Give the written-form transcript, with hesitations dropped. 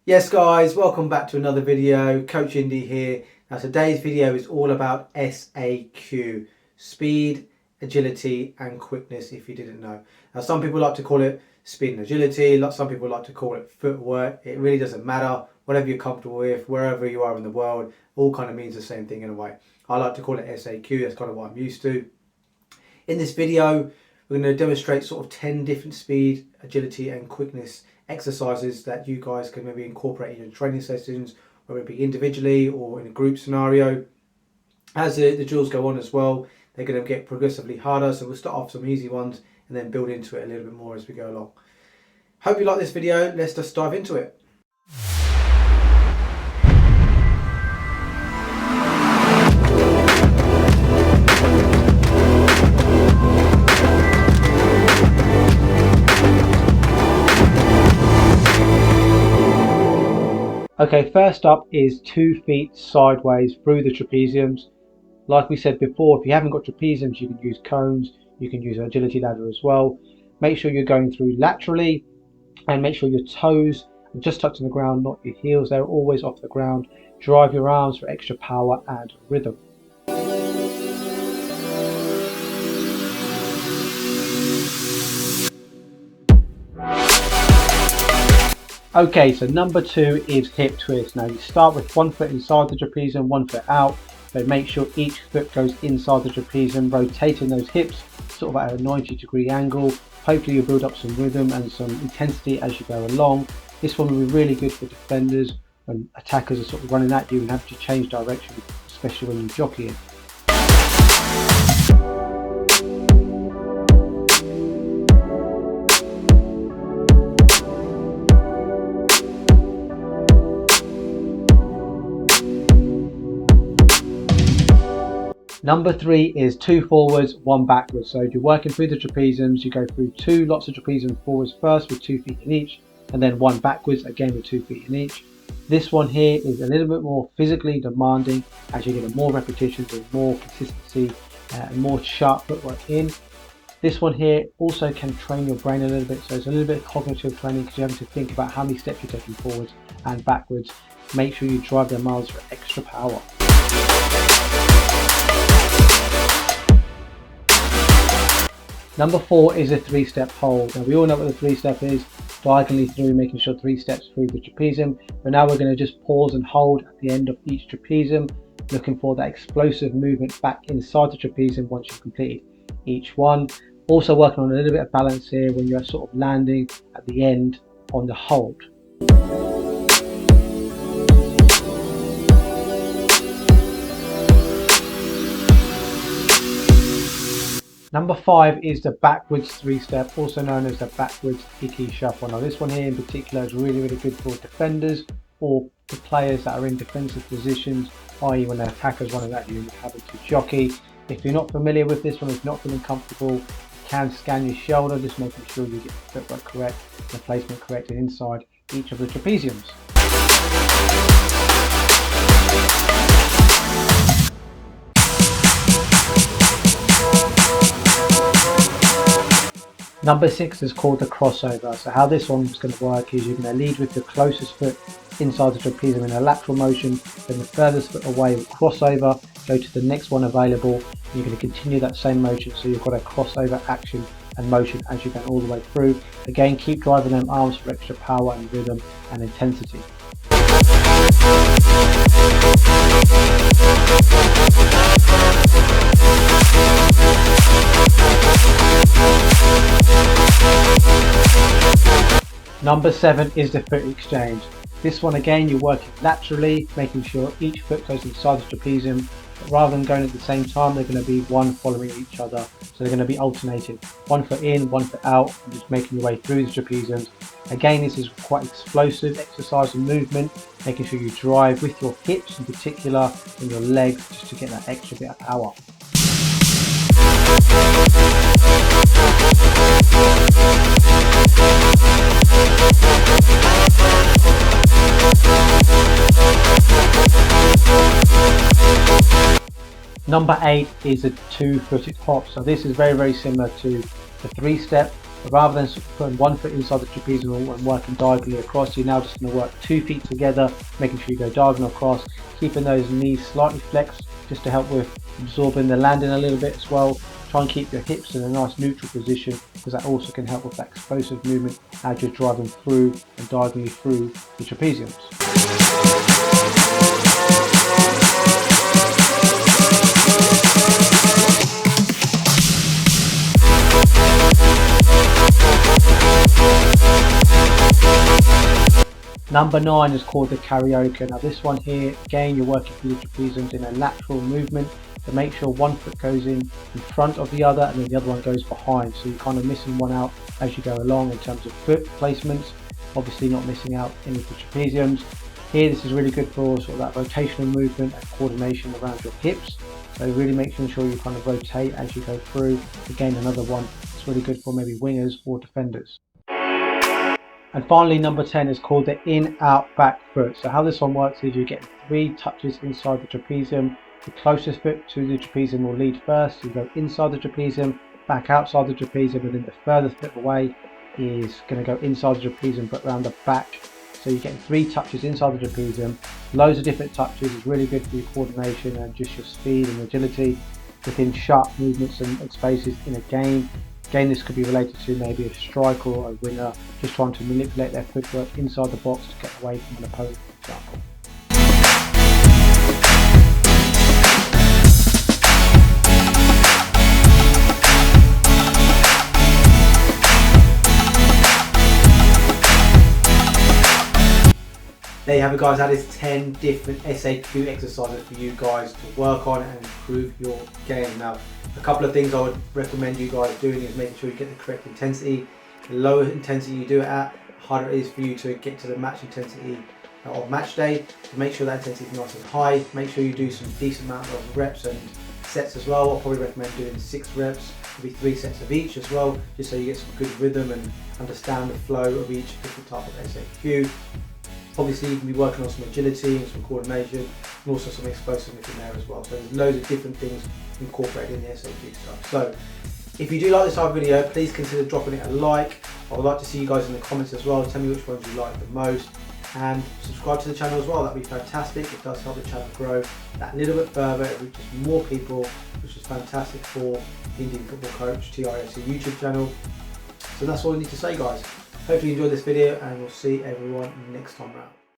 Yes guys, welcome back to another video. Coach Indy here. Now today's video is all about SAQ, speed, agility and quickness, if you didn't know. Now some people like to call it speed and agility, some people like to call it footwork. It really doesn't matter, whatever you're comfortable with, wherever you are in the world, all kind of means the same thing in a way. I like to call it SAQ, that's kind of what I'm used to. In this video, we're going to demonstrate sort of 10 different speed, agility and quickness exercises that you guys can maybe incorporate in your training sessions, whether it be individually or in a group scenario. As the drills go on as well, they're going to get progressively harder, so we'll start off some easy ones and then build into it a little bit more as we go along. Hope you like this video. Let's just dive into it. Okay, first up is 2 feet sideways through the trapeziums. Like we said before, if you haven't got trapeziums, you can use cones, you can use an agility ladder as well. Make sure you're going through laterally and make sure your toes are just touching the ground, not your heels. They're always off the ground. Drive your arms for extra power and rhythm. Okay, so number 2 is hip twist. Now you start with 1 foot inside the trapezium, 1 foot out, but make sure each foot goes inside the trapezium, rotating those hips sort of at a 90-degree angle. Hopefully you'll build up some rhythm and some intensity as you go along. This one will be really good for defenders when attackers are sort of running at you and have to change direction, especially when you're jockeying. Number 3 is 2 forwards, 1 backwards. So if you're working through the trapeziums, you go through 2 lots of trapezium forwards first with 2 feet in each, and then 1 backwards again with 2 feet in each. This one here is a little bit more physically demanding as you get more repetitions and more consistency and more sharp footwork in. This one here also can train your brain a little bit, so it's a little bit of cognitive training because you have to think about how many steps you're taking forwards and backwards. Make sure you drive them miles for extra power. Number 4 is a 3-step hold. Now we all know what the 3-step is, diagonally through, making sure 3 steps through the trapezium. But now we're going to just pause and hold at the end of each trapezium, looking for that explosive movement back inside the trapezium once you've completed each one. Also working on a little bit of balance here when you're sort of landing at the end on the hold. Number 5 is the backwards 3-step, also known as the backwards Icky shuffle. Now this one here in particular is really good for defenders or the players that are in defensive positions, i.e. when the attacker's running at you and you're having to jockey. If you're not familiar with this one, if you're not feeling comfortable, you can scan your shoulder, just making sure you get the footwork correct, the placement correct and inside each of the trapeziums. Number 6 is called the crossover. So how this one's going to work is you're going to lead with the closest foot inside the trapezium in a lateral motion, then the furthest foot away will crossover, go to the next one available, and you're going to continue that same motion, so you've got a crossover action and motion as you go all the way through. Again, keep driving them arms for extra power and rhythm and intensity. Number 7 is the foot exchange. This one again, you're working laterally, making sure each foot goes inside the trapezium, but rather than going at the same time, they're going to be one following each other. So they're going to be alternating. 1 foot in, 1 foot out, and just making your way through the trapeziums. Again, this is quite explosive exercise and movement, making sure you drive with your hips in particular and your legs just to get that extra bit of power. Number 8 is a 2-footed hop. So this is very similar to the 3-step, But rather than putting one foot inside the trapezium and working diagonally across, you're now just going to work 2 feet together, making sure you go diagonal across, keeping those knees slightly flexed just to help with absorbing the landing a little bit as well. Try and keep your hips in a nice neutral position, because that also can help with that explosive movement as you're driving through and diagonally through the trapeziums. Number 9 is called the Carioca. Now this one here, again, you're working through the trapeziums in a lateral movement, to make sure one foot goes in front of the other and then the other one goes behind. So you're kind of missing one out as you go along in terms of foot placements, obviously not missing out any of the trapeziums. Here, this is really good for sort of that rotational movement and coordination around your hips. So really making sure you kind of rotate as you go through. Again, another one that's really good for maybe wingers or defenders. And finally, number 10 is called the in-out back foot. So how this one works is you get 3 touches inside the trapezium. The closest foot to the trapezium will lead first. You go inside the trapezium, back outside the trapezium, and then the furthest bit away is going to go inside the trapezium but around the back. So you're getting 3 touches inside the trapezium. Loads of different touches. Is really good for your coordination and just your speed and agility within sharp movements and spaces in a game. Again, this could be related to maybe a striker or a winger just trying to manipulate their footwork inside the box to get away from an opponent, for example. There you have it, guys. That is 10 different SAQ exercises for you guys to work on and improve your game. Now, a couple of things I would recommend you guys doing is making sure you get the correct intensity. The lower intensity you do it at, the harder it is for you to get to the match intensity of match day. So make sure that intensity is nice and high. Make sure you do some decent amount of reps and sets as well. I'll probably recommend doing 6 reps, maybe 3 sets of each as well, just so you get some good rhythm and understand the flow of each different type of SAQ. Obviously, you can be working on some agility and some coordination, and also some explosiveness in there as well. So there's loads of different things incorporated in the SAQ stuff. So if you do like this type of video, please consider dropping it a like. I would like to see you guys in the comments as well. Tell me which ones you like the most, and subscribe to the channel as well. That'd be fantastic. It does help the channel grow that little bit further. It reaches more people, which is fantastic for the Indian Football Coach TIFC YouTube channel. So that's all I need to say, guys. Hopefully you enjoyed this video, and we'll see everyone next time around.